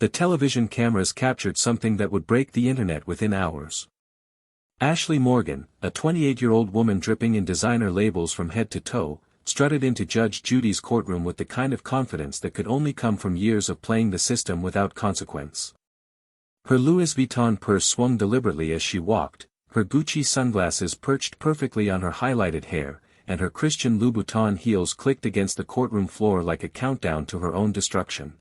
The television cameras captured something that would break the internet within hours. Ashley Morgan, a 28-year-old woman dripping in designer labels from head to toe, strutted into Judge Judy's courtroom with the kind of confidence that could only come from years of playing the system without consequence. Her Louis Vuitton purse swung deliberately as she walked, her Gucci sunglasses perched perfectly on her highlighted hair, and her Christian Louboutin heels clicked against the courtroom floor like a countdown to her own destruction.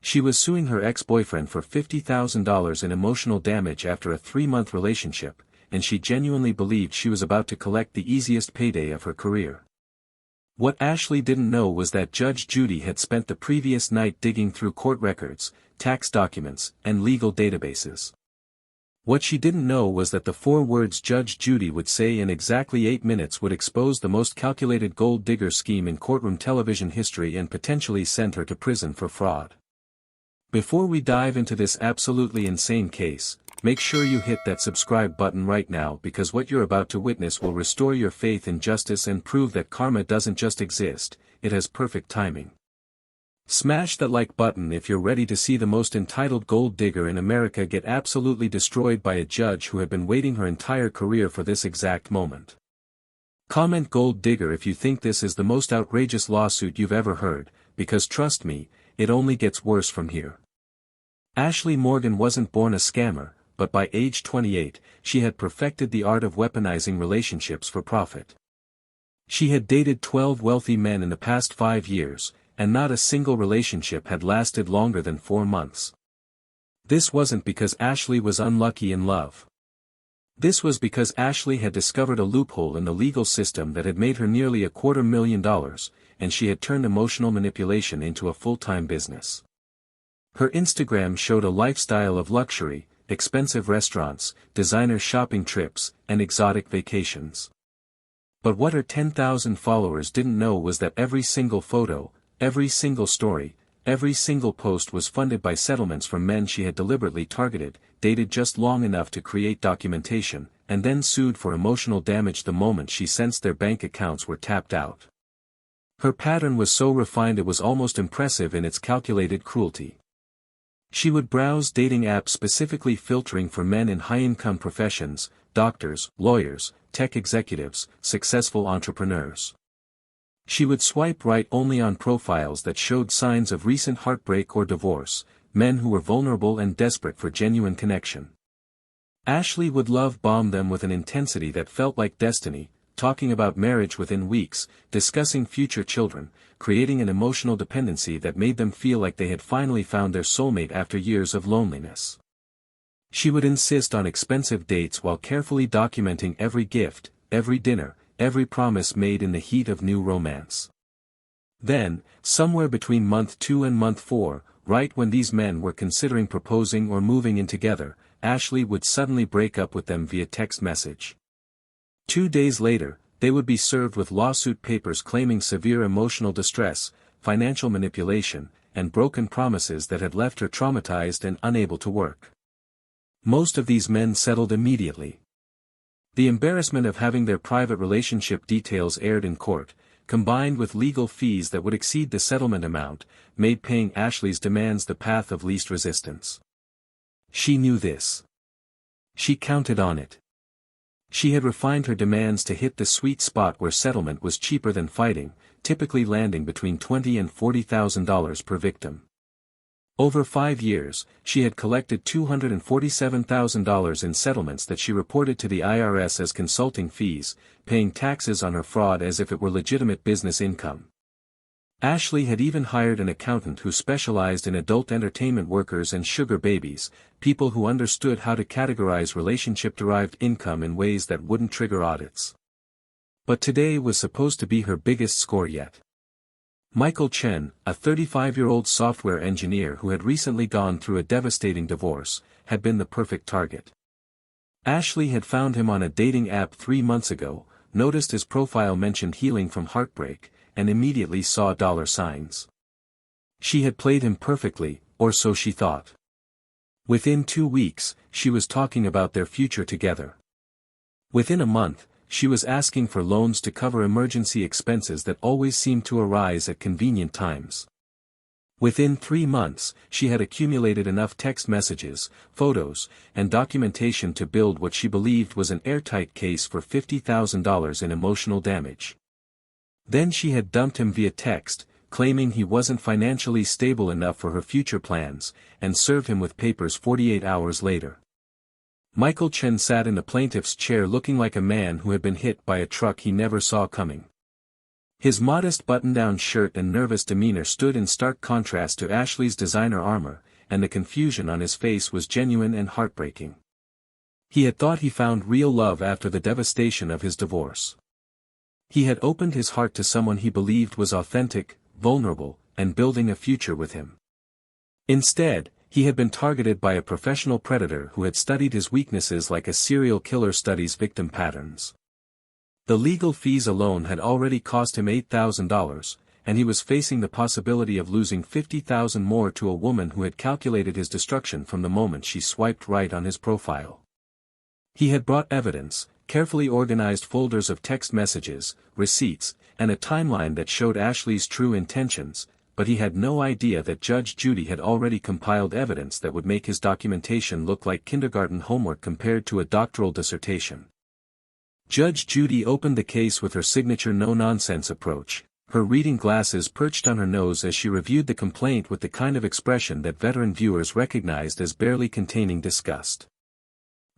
She was suing her ex-boyfriend for $50,000 in emotional damage after a 3-month relationship, and she genuinely believed she was about to collect the easiest payday of her career. What Ashley didn't know was that Judge Judy had spent the previous night digging through court records, tax documents, and legal databases. What she didn't know was that the 4 words Judge Judy would say in exactly 8 minutes would expose the most calculated gold digger scheme in courtroom television history and potentially send her to prison for fraud. Before we dive into this absolutely insane case, make sure you hit that subscribe button right now because what you're about to witness will restore your faith in justice and prove that karma doesn't just exist, it has perfect timing. Smash that like button if you're ready to see the most entitled gold digger in America get absolutely destroyed by a judge who had been waiting her entire career for this exact moment. Comment gold digger if you think this is the most outrageous lawsuit you've ever heard, because trust me, it only gets worse from here. Ashley Morgan wasn't born a scammer, but by age 28, she had perfected the art of weaponizing relationships for profit. She had dated 12 wealthy men in the past 5 years, and not a single relationship had lasted longer than 4 months. This wasn't because Ashley was unlucky in love. This was because Ashley had discovered a loophole in the legal system that had made her nearly $250,000, and she had turned emotional manipulation into a full-time business. Her Instagram showed a lifestyle of luxury, expensive restaurants, designer shopping trips, and exotic vacations. But what her 10,000 followers didn't know was that every single photo, every single story, every single post was funded by settlements from men she had deliberately targeted, dated just long enough to create documentation, and then sued for emotional damage the moment she sensed their bank accounts were tapped out. Her pattern was so refined it was almost impressive in its calculated cruelty. She would browse dating apps specifically filtering for men in high-income professions, doctors, lawyers, tech executives, successful entrepreneurs. She would swipe right only on profiles that showed signs of recent heartbreak or divorce, men who were vulnerable and desperate for genuine connection. Ashley would love bomb them with an intensity that felt like destiny, talking about marriage within weeks, discussing future children, creating an emotional dependency that made them feel like they had finally found their soulmate after years of loneliness. She would insist on expensive dates while carefully documenting every gift, every dinner, every promise made in the heat of new romance. Then, somewhere between month 2 and month 4, right when these men were considering proposing or moving in together, Ashley would suddenly break up with them via text message. 2 days later, they would be served with lawsuit papers claiming severe emotional distress, financial manipulation, and broken promises that had left her traumatized and unable to work. Most of these men settled immediately. The embarrassment of having their private relationship details aired in court, combined with legal fees that would exceed the settlement amount, made paying Ashley's demands the path of least resistance. She knew this. She counted on it. She had refined her demands to hit the sweet spot where settlement was cheaper than fighting, typically landing between $20,000 and $40,000 per victim. Over 5 years, she had collected $247,000 in settlements that she reported to the IRS as consulting fees, paying taxes on her fraud as if it were legitimate business income. Ashley had even hired an accountant who specialized in adult entertainment workers and sugar babies, people who understood how to categorize relationship-derived income in ways that wouldn't trigger audits. But today was supposed to be her biggest score yet. Michael Chen, a 35-year-old software engineer who had recently gone through a devastating divorce, had been the perfect target. Ashley had found him on a dating app 3 months ago, noticed his profile mentioned healing from heartbreak, and immediately saw dollar signs. She had played him perfectly, or so she thought. Within 2 weeks, she was talking about their future together. Within a month, she was asking for loans to cover emergency expenses that always seemed to arise at convenient times. Within 3 months, she had accumulated enough text messages, photos, and documentation to build what she believed was an airtight case for $50,000 in emotional damage. Then she had dumped him via text, claiming he wasn't financially stable enough for her future plans, and served him with papers 48 hours later. Michael Chen sat in the plaintiff's chair looking like a man who had been hit by a truck he never saw coming. His modest button-down shirt and nervous demeanor stood in stark contrast to Ashley's designer armor, and the confusion on his face was genuine and heartbreaking. He had thought he found real love after the devastation of his divorce. He had opened his heart to someone he believed was authentic, vulnerable, and building a future with him. Instead, he had been targeted by a professional predator who had studied his weaknesses like a serial killer studies victim patterns. The legal fees alone had already cost him $8,000, and he was facing the possibility of losing $50,000 more to a woman who had calculated his destruction from the moment she swiped right on his profile. He had brought evidence, carefully organized folders of text messages, receipts, and a timeline that showed Ashley's true intentions, but he had no idea that Judge Judy had already compiled evidence that would make his documentation look like kindergarten homework compared to a doctoral dissertation. Judge Judy opened the case with her signature no-nonsense approach, her reading glasses perched on her nose as she reviewed the complaint with the kind of expression that veteran viewers recognized as barely containing disgust.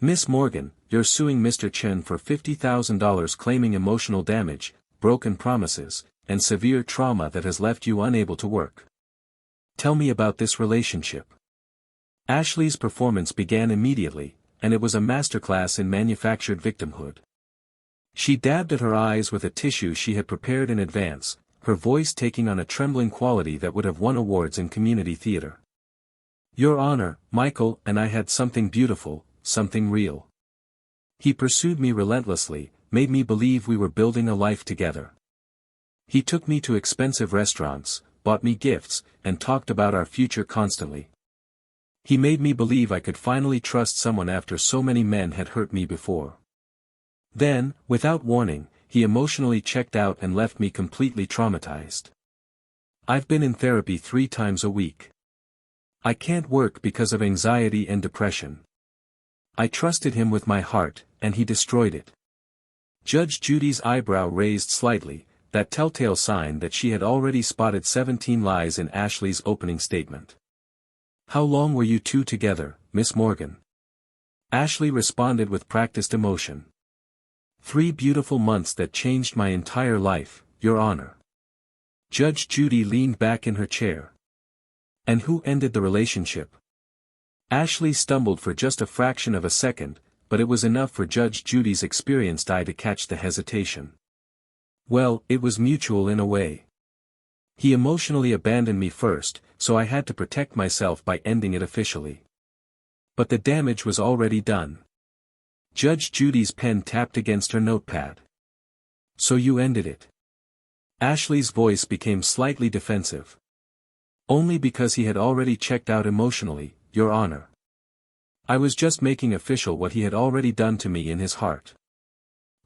"Miss Morgan, you're suing Mr. Chen for $50,000 claiming emotional damage, broken promises, and severe trauma that has left you unable to work. Tell me about this relationship." Ashley's performance began immediately, and it was a masterclass in manufactured victimhood. She dabbed at her eyes with a tissue she had prepared in advance, her voice taking on a trembling quality that would have won awards in community theater. "Your Honor, Michael and I had something beautiful, something real. He pursued me relentlessly, made me believe we were building a life together. He took me to expensive restaurants, bought me gifts, and talked about our future constantly. He made me believe I could finally trust someone after so many men had hurt me before. Then, without warning, he emotionally checked out and left me completely traumatized. I've been in therapy 3 times a week. I can't work because of anxiety and depression. I trusted him with my heart, and he destroyed it." Judge Judy's eyebrow raised slightly, that telltale sign that she had already spotted 17 lies in Ashley's opening statement. "How long were you two together, Miss Morgan?" Ashley responded with practiced emotion. 3 beautiful months that changed my entire life, Your Honor." Judge Judy leaned back in her chair. "And who ended the relationship?" Ashley stumbled for just a fraction of a second, but it was enough for Judge Judy's experienced eye to catch the hesitation. "Well, it was mutual in a way. He emotionally abandoned me first, so I had to protect myself by ending it officially. But the damage was already done." Judge Judy's pen tapped against her notepad. "So you ended it?" Ashley's voice became slightly defensive. "Only because he had already checked out emotionally, Your Honor. I was just making official what he had already done to me in his heart."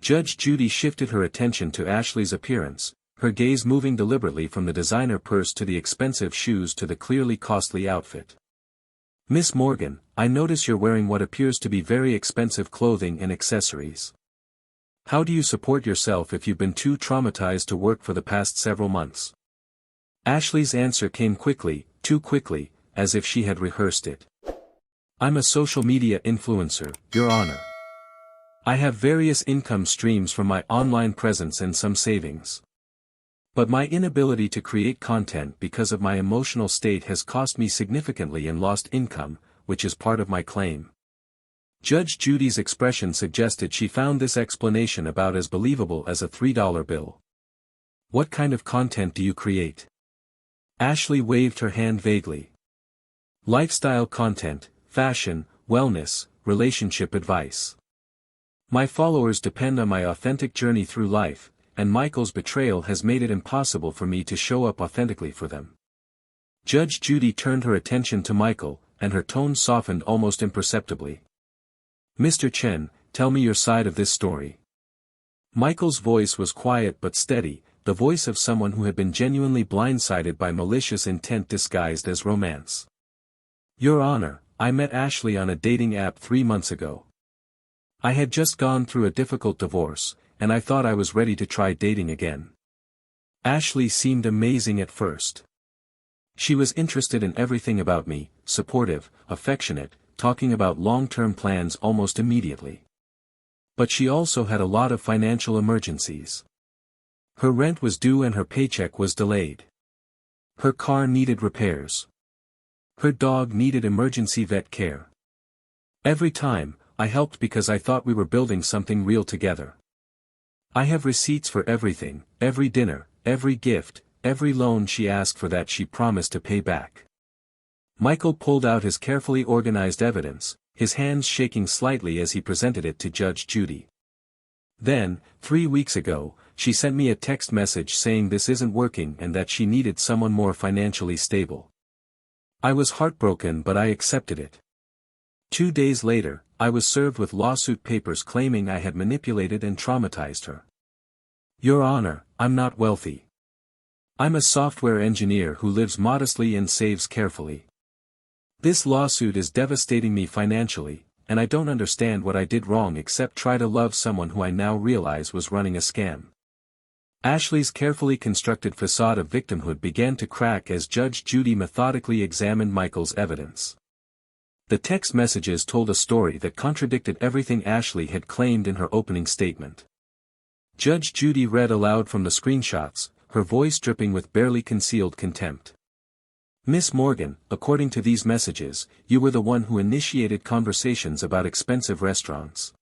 Judge Judy shifted her attention to Ashley's appearance, her gaze moving deliberately from the designer purse to the expensive shoes to the clearly costly outfit. "Miss Morgan, I notice you're wearing what appears to be very expensive clothing and accessories. How do you support yourself if you've been too traumatized to work for the past several months?" Ashley's answer came quickly, too quickly, as if she had rehearsed it. "I'm a social media influencer, Your Honor. I have various income streams from my online presence and some savings. But my inability to create content because of my emotional state has cost me significantly and lost income, which is part of my claim." Judge Judy's expression suggested she found this explanation about as believable as a $3 bill. "What kind of content do you create?" Ashley waved her hand vaguely. "Lifestyle content, fashion, wellness, relationship advice. My followers depend on my authentic journey through life, and Michael's betrayal has made it impossible for me to show up authentically for them." Judge Judy turned her attention to Michael, and her tone softened almost imperceptibly. "Mr. Chen, tell me your side of this story." Michael's voice was quiet but steady, the voice of someone who had been genuinely blindsided by malicious intent disguised as romance. Your Honor, I met Ashley on a dating app 3 months ago. I had just gone through a difficult divorce, and I thought I was ready to try dating again. Ashley seemed amazing at first. She was interested in everything about me, supportive, affectionate, talking about long-term plans almost immediately. But she also had a lot of financial emergencies. Her rent was due and her paycheck was delayed. Her car needed repairs. Her dog needed emergency vet care. Every time, I helped because I thought we were building something real together. I have receipts for everything, every dinner, every gift, every loan she asked for that she promised to pay back. Michael pulled out his carefully organized evidence, his hands shaking slightly as he presented it to Judge Judy. Then, 3 weeks ago, she sent me a text message saying this isn't working and that she needed someone more financially stable. I was heartbroken, but I accepted it. 2 days later, I was served with lawsuit papers claiming I had manipulated and traumatized her. Your Honor, I'm not wealthy. I'm a software engineer who lives modestly and saves carefully. This lawsuit is devastating me financially, and I don't understand what I did wrong except try to love someone who I now realize was running a scam. Ashley's carefully constructed facade of victimhood began to crack as Judge Judy methodically examined Michael's evidence. The text messages told a story that contradicted everything Ashley had claimed in her opening statement. Judge Judy read aloud from the screenshots, her voice dripping with barely concealed contempt. Miss Morgan, according to these messages, you were the one who initiated conversations about expensive restaurants.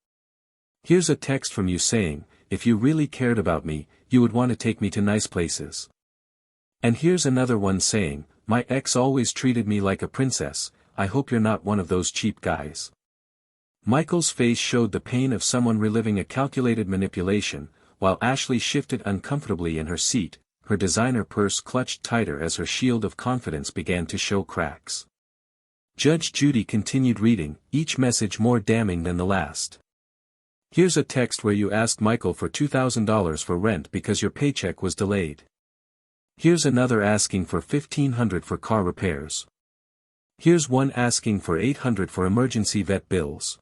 Here's a text from you saying, if you really cared about me, you would want to take me to nice places. And here's another one saying, my ex always treated me like a princess, I hope you're not one of those cheap guys. Michael's face showed the pain of someone reliving a calculated manipulation, while Ashley shifted uncomfortably in her seat, her designer purse clutched tighter as her shield of confidence began to show cracks. Judge Judy continued reading, each message more damning than the last. Here's a text where you asked Michael for $2,000 for rent because your paycheck was delayed. Here's another asking for $1,500 for car repairs. Here's one asking for $800 for emergency vet bills.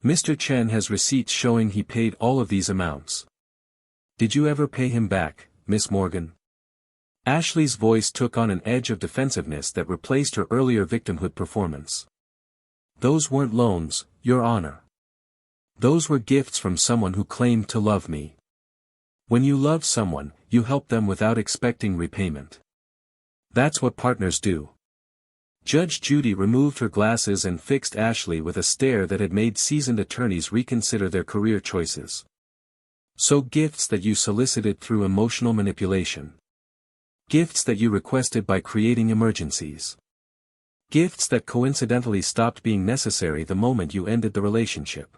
Mr. Chen has receipts showing he paid all of these amounts. Did you ever pay him back, Miss Morgan? Ashley's voice took on an edge of defensiveness that replaced her earlier victimhood performance. Those weren't loans, Your Honor. Those were gifts from someone who claimed to love me. When you love someone, you help them without expecting repayment. That's what partners do. Judge Judy removed her glasses and fixed Ashley with a stare that had made seasoned attorneys reconsider their career choices. So gifts that you solicited through emotional manipulation. Gifts that you requested by creating emergencies. Gifts that coincidentally stopped being necessary the moment you ended the relationship.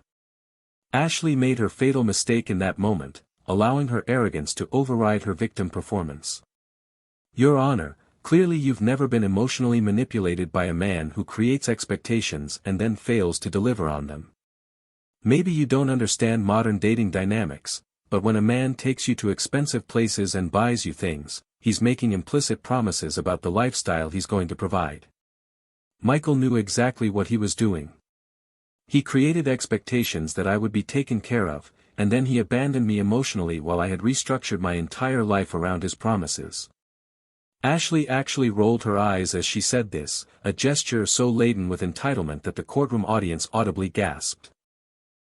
Ashley made her fatal mistake in that moment, allowing her arrogance to override her victim performance. Your Honor, clearly you've never been emotionally manipulated by a man who creates expectations and then fails to deliver on them. Maybe you don't understand modern dating dynamics, but when a man takes you to expensive places and buys you things, he's making implicit promises about the lifestyle he's going to provide. Michael knew exactly what he was doing. He created expectations that I would be taken care of, and then he abandoned me emotionally while I had restructured my entire life around his promises. Ashley actually rolled her eyes as she said this, a gesture so laden with entitlement that the courtroom audience audibly gasped.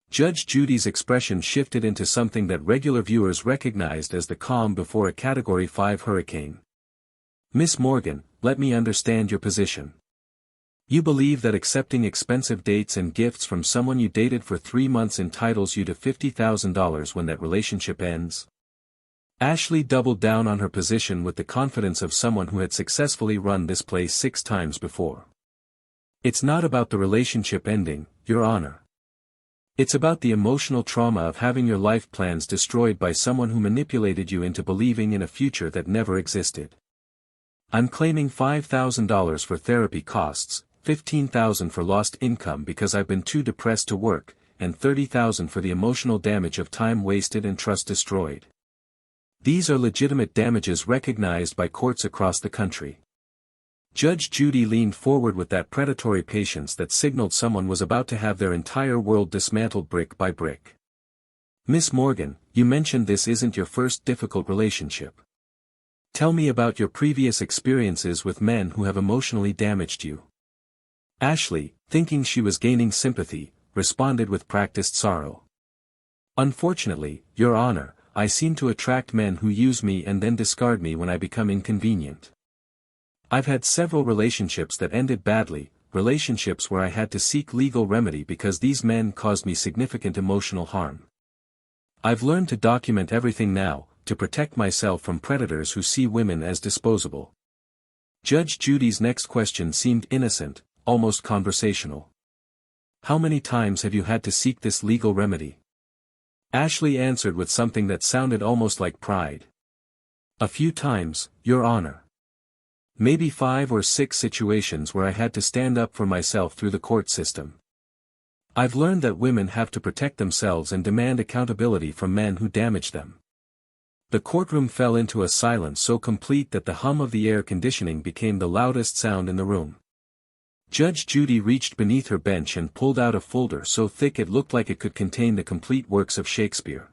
Judge Judy's expression shifted into something that regular viewers recognized as the calm before a Category 5 hurricane. Miss Morgan, let me understand your position. You believe that accepting expensive dates and gifts from someone you dated for 3 months entitles you to $50,000 when that relationship ends? Ashley doubled down on her position with the confidence of someone who had successfully run this place 6 times before. It's not about the relationship ending, Your Honor. It's about the emotional trauma of having your life plans destroyed by someone who manipulated you into believing in a future that never existed. I'm claiming $5,000 for therapy costs, $15,000 for lost income because I've been too depressed to work, and $30,000 for the emotional damage of time wasted and trust destroyed. These are legitimate damages recognized by courts across the country. Judge Judy leaned forward with that predatory patience that signaled someone was about to have their entire world dismantled brick by brick. Miss Morgan, you mentioned this isn't your first difficult relationship. Tell me about your previous experiences with men who have emotionally damaged you. Ashley, thinking she was gaining sympathy, responded with practiced sorrow. Unfortunately, Your Honor, I seem to attract men who use me and then discard me when I become inconvenient. I've had several relationships that ended badly, relationships where I had to seek legal remedy because these men caused me significant emotional harm. I've learned to document everything now, to protect myself from predators who see women as disposable. Judge Judy's next question seemed innocent, almost conversational. How many times have you had to seek this legal remedy? Ashley answered with something that sounded almost like pride. A few times, Your Honor. Maybe 5 or 6 situations where I had to stand up for myself through the court system. I've learned that women have to protect themselves and demand accountability from men who damage them. The courtroom fell into a silence so complete that the hum of the air conditioning became the loudest sound in the room. Judge Judy reached beneath her bench and pulled out a folder so thick it looked like it could contain the complete works of Shakespeare.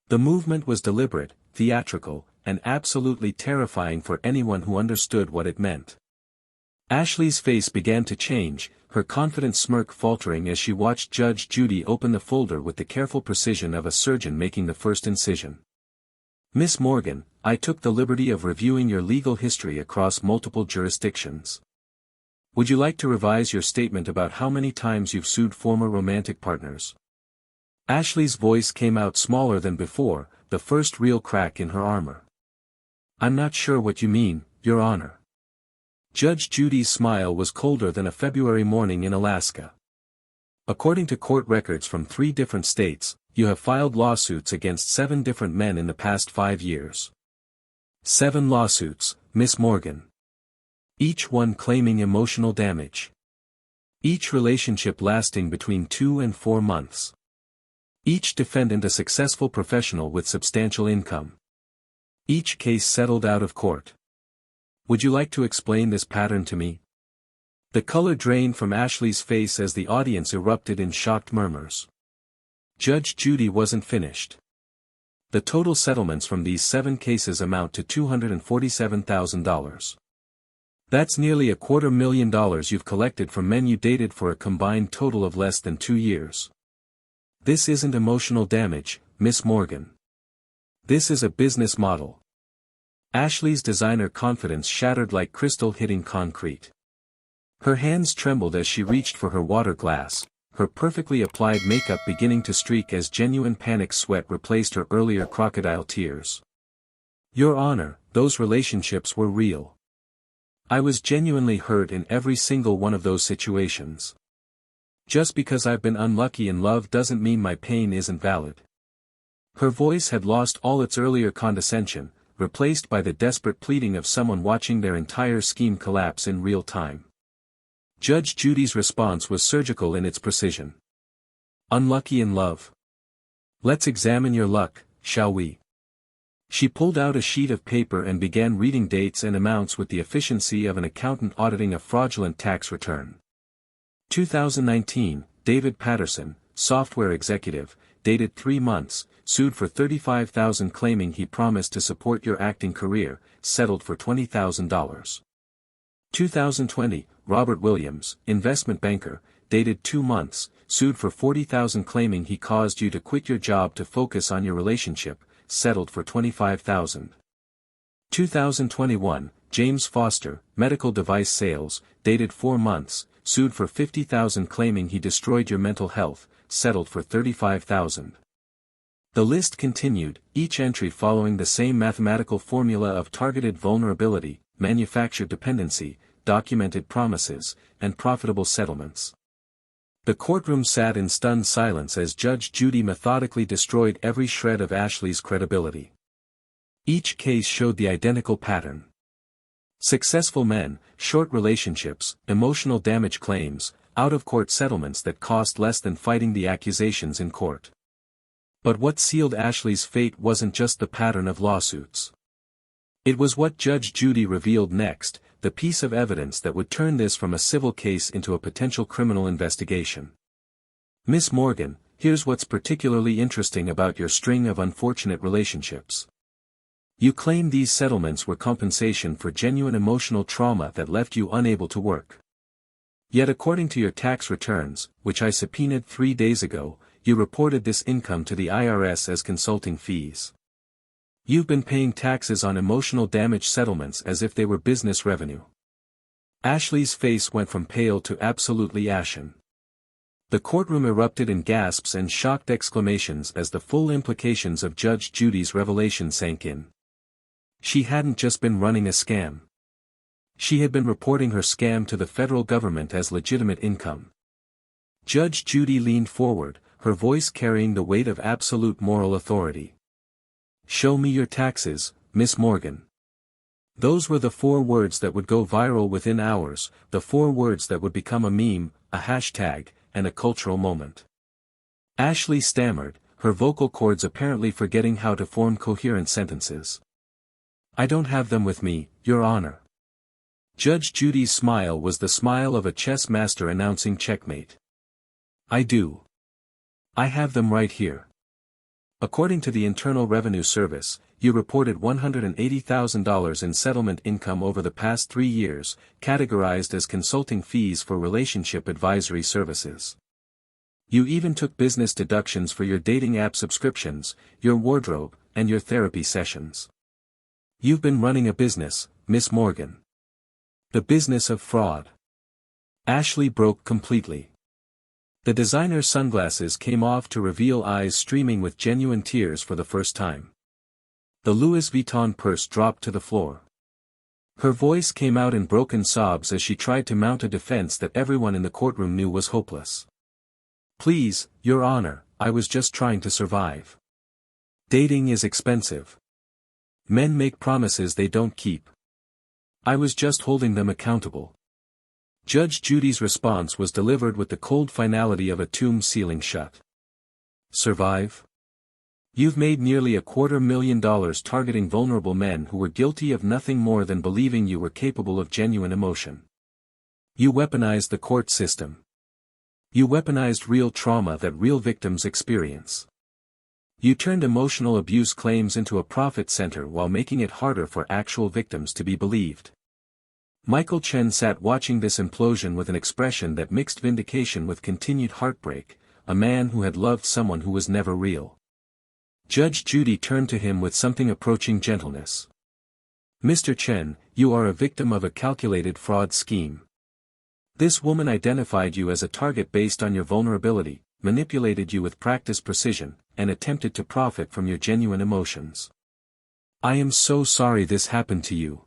The movement was deliberate, theatrical, and absolutely terrifying for anyone who understood what it meant. Ashley's face began to change, her confident smirk faltering as she watched Judge Judy open the folder with the careful precision of a surgeon making the first incision. Miss Morgan, I took the liberty of reviewing your legal history across multiple jurisdictions. Would you like to revise your statement about how many times you've sued former romantic partners? Ashley's voice came out smaller than before, the first real crack in her armor. I'm not sure what you mean, Your Honor. Judge Judy's smile was colder than a February morning in Alaska. According to court records from 3 different states, you have filed lawsuits against 7 different men in the past 5 years. 7 lawsuits, Miss Morgan. Each one claiming emotional damage. Each relationship lasting between 2 and 4 months. Each defendant a successful professional with substantial income. Each case settled out of court. Would you like to explain this pattern to me? The color drained from Ashley's face as the audience erupted in shocked murmurs. Judge Judy wasn't finished. The total settlements from these 7 cases amount to $247,000. That's nearly $250,000 you've collected from men you dated for a combined total of less than 2 years. This isn't emotional damage, Miss Morgan. This is a business model. Ashley's designer confidence shattered like crystal hitting concrete. Her hands trembled as she reached for her water glass, her perfectly applied makeup beginning to streak as genuine panic sweat replaced her earlier crocodile tears. Your Honor, those relationships were real. I was genuinely hurt in every single one of those situations. Just because I've been unlucky in love doesn't mean my pain isn't valid. Her voice had lost all its earlier condescension, replaced by the desperate pleading of someone watching their entire scheme collapse in real time. Judge Judy's response was surgical in its precision. Unlucky in love. Let's examine your luck, shall we? She pulled out a sheet of paper and began reading dates and amounts with the efficiency of an accountant auditing a fraudulent tax return. 2019, David Patterson, software executive, dated 3 months, sued for $35,000 claiming he promised to support your acting career, settled for $20,000. 2020, Robert Williams, investment banker, dated 2 months, sued for $40,000 claiming he caused you to quit your job to focus on your relationship, settled for $25,000. 2021, James Foster, medical device sales, dated 4 months, sued for $50,000 claiming he destroyed your mental health, settled for $35,000. The list continued, each entry following the same mathematical formula of targeted vulnerability, manufactured dependency, documented promises, and profitable settlements. The courtroom sat in stunned silence as Judge Judy methodically destroyed every shred of Ashley's credibility. Each case showed the identical pattern. Successful men, short relationships, emotional damage claims, out-of-court settlements that cost less than fighting the accusations in court. But what sealed Ashley's fate wasn't just the pattern of lawsuits. It was what Judge Judy revealed next, the piece of evidence that would turn this from a civil case into a potential criminal investigation. Miss Morgan, here's what's particularly interesting about your string of unfortunate relationships. You claim these settlements were compensation for genuine emotional trauma that left you unable to work. Yet according to your tax returns, which I subpoenaed 3 days ago, you reported this income to the IRS as consulting fees. You've been paying taxes on emotional damage settlements as if they were business revenue. Ashley's face went from pale to absolutely ashen. The courtroom erupted in gasps and shocked exclamations as the full implications of Judge Judy's revelation sank in. She hadn't just been running a scam. She had been reporting her scam to the federal government as legitimate income. Judge Judy leaned forward, her voice carrying the weight of absolute moral authority. "Show me your taxes, Miss Morgan." Those were the 4 words that would go viral within hours, the 4 words that would become a meme, a hashtag, and a cultural moment. Ashley stammered, her vocal cords apparently forgetting how to form coherent sentences. "I don't have them with me, Your Honor." Judge Judy's smile was the smile of a chess master announcing checkmate. "I do. I have them right here." According to the Internal Revenue Service, you reported $180,000 in settlement income over the past 3 years, categorized as consulting fees for relationship advisory services. You even took business deductions for your dating app subscriptions, your wardrobe, and your therapy sessions. You've been running a business, Miss Morgan. The business of fraud. Ashley broke completely. The designer sunglasses came off to reveal eyes streaming with genuine tears for the first time. The Louis Vuitton purse dropped to the floor. Her voice came out in broken sobs as she tried to mount a defense that everyone in the courtroom knew was hopeless. "Please, Your Honor, I was just trying to survive. Dating is expensive. Men make promises they don't keep. I was just holding them accountable." Judge Judy's response was delivered with the cold finality of a tomb sealing shut. "Survive? You've made nearly $250,000 targeting vulnerable men who were guilty of nothing more than believing you were capable of genuine emotion. You weaponized the court system. You weaponized real trauma that real victims experience. You turned emotional abuse claims into a profit center while making it harder for actual victims to be believed." Michael Chen sat watching this implosion with an expression that mixed vindication with continued heartbreak, a man who had loved someone who was never real. Judge Judy turned to him with something approaching gentleness. "Mr. Chen, you are a victim of a calculated fraud scheme. This woman identified you as a target based on your vulnerability, manipulated you with practiced precision, and attempted to profit from your genuine emotions. I am so sorry this happened to you."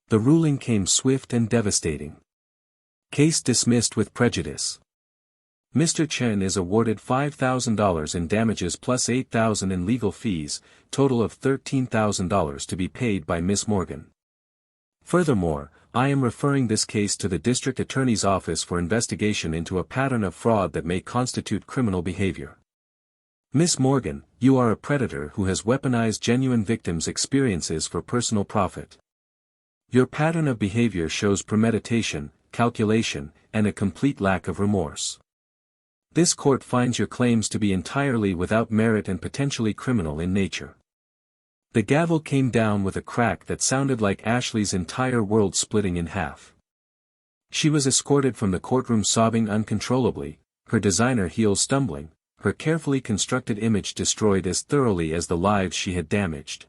The ruling came swift and devastating. Case dismissed with prejudice. Mr. Chen is awarded $5,000 in damages plus $8,000 in legal fees, total of $13,000 to be paid by Miss Morgan. Furthermore, I am referring this case to the District Attorney's Office for investigation into a pattern of fraud that may constitute criminal behavior. Miss Morgan, you are a predator who has weaponized genuine victims' experiences for personal profit. Your pattern of behavior shows premeditation, calculation, and a complete lack of remorse. This court finds your claims to be entirely without merit and potentially criminal in nature. The gavel came down with a crack that sounded like Ashley's entire world splitting in half. She was escorted from the courtroom sobbing uncontrollably, her designer heels stumbling, her carefully constructed image destroyed as thoroughly as the lives she had damaged.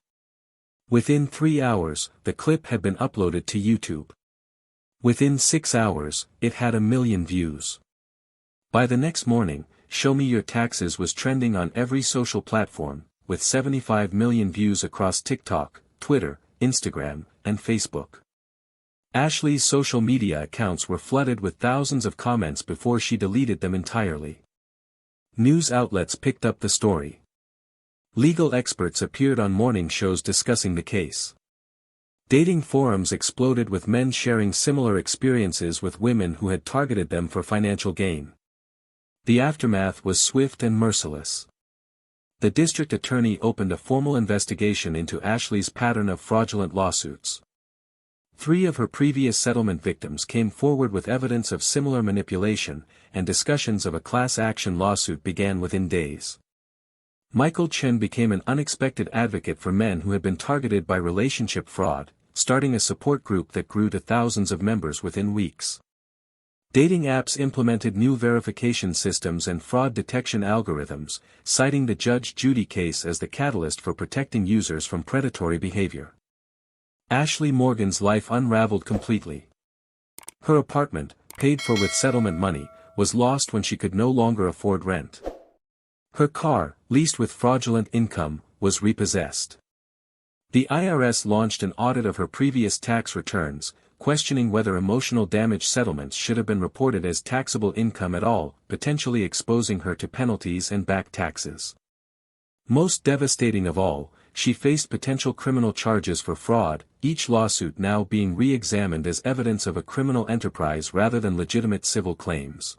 Within 3 hours, the clip had been uploaded to YouTube. Within 6 hours, it had 1 million views. By the next morning, Show Me Your Taxes was trending on every social platform, with 75 million views across TikTok, Twitter, Instagram, and Facebook. Ashley's social media accounts were flooded with thousands of comments before she deleted them entirely. News outlets picked up the story. Legal experts appeared on morning shows discussing the case. Dating forums exploded with men sharing similar experiences with women who had targeted them for financial gain. The aftermath was swift and merciless. The district attorney opened a formal investigation into Ashley's pattern of fraudulent lawsuits. 3 of her previous settlement victims came forward with evidence of similar manipulation, and discussions of a class action lawsuit began within days. Michael Chen became an unexpected advocate for men who had been targeted by relationship fraud, starting a support group that grew to thousands of members within weeks. Dating apps implemented new verification systems and fraud detection algorithms, citing the Judge Judy case as the catalyst for protecting users from predatory behavior. Ashley Morgan's life unraveled completely. Her apartment, paid for with settlement money, was lost when she could no longer afford rent. Her car, leased with fraudulent income, was repossessed. The IRS launched an audit of her previous tax returns, questioning whether emotional damage settlements should have been reported as taxable income at all, potentially exposing her to penalties and back taxes. Most devastating of all, she faced potential criminal charges for fraud, each lawsuit now being re-examined as evidence of a criminal enterprise rather than legitimate civil claims.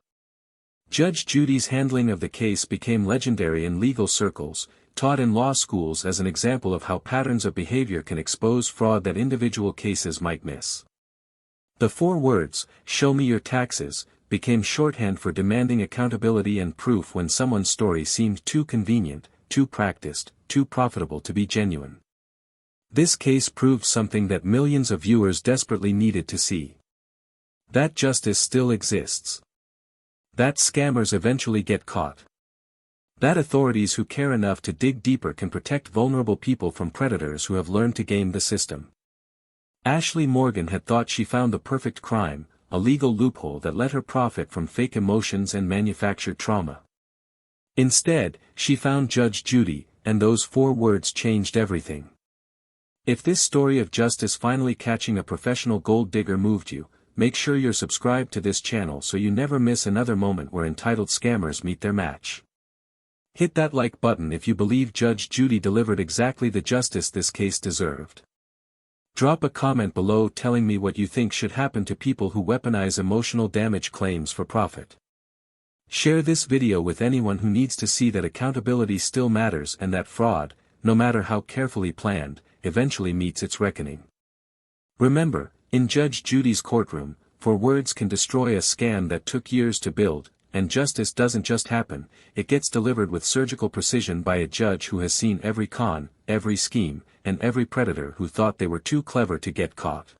Judge Judy's handling of the case became legendary in legal circles, taught in law schools as an example of how patterns of behavior can expose fraud that individual cases might miss. The 4 words, "Show me your taxes," became shorthand for demanding accountability and proof when someone's story seemed too convenient, too practiced, too profitable to be genuine. This case proved something that millions of viewers desperately needed to see. That justice still exists. That scammers eventually get caught. That authorities who care enough to dig deeper can protect vulnerable people from predators who have learned to game the system. Ashley Morgan had thought she found the perfect crime, a legal loophole that let her profit from fake emotions and manufactured trauma. Instead, she found Judge Judy, and those 4 words changed everything. If this story of justice finally catching a professional gold digger moved you, make sure you're subscribed to this channel so you never miss another moment where entitled scammers meet their match. Hit that like button if you believe Judge Judy delivered exactly the justice this case deserved. Drop a comment below telling me what you think should happen to people who weaponize emotional damage claims for profit. Share this video with anyone who needs to see that accountability still matters and that fraud, no matter how carefully planned, eventually meets its reckoning. Remember, in Judge Judy's courtroom, 4 words can destroy a scam that took years to build, and justice doesn't just happen, it gets delivered with surgical precision by a judge who has seen every con, every scheme, and every predator who thought they were too clever to get caught.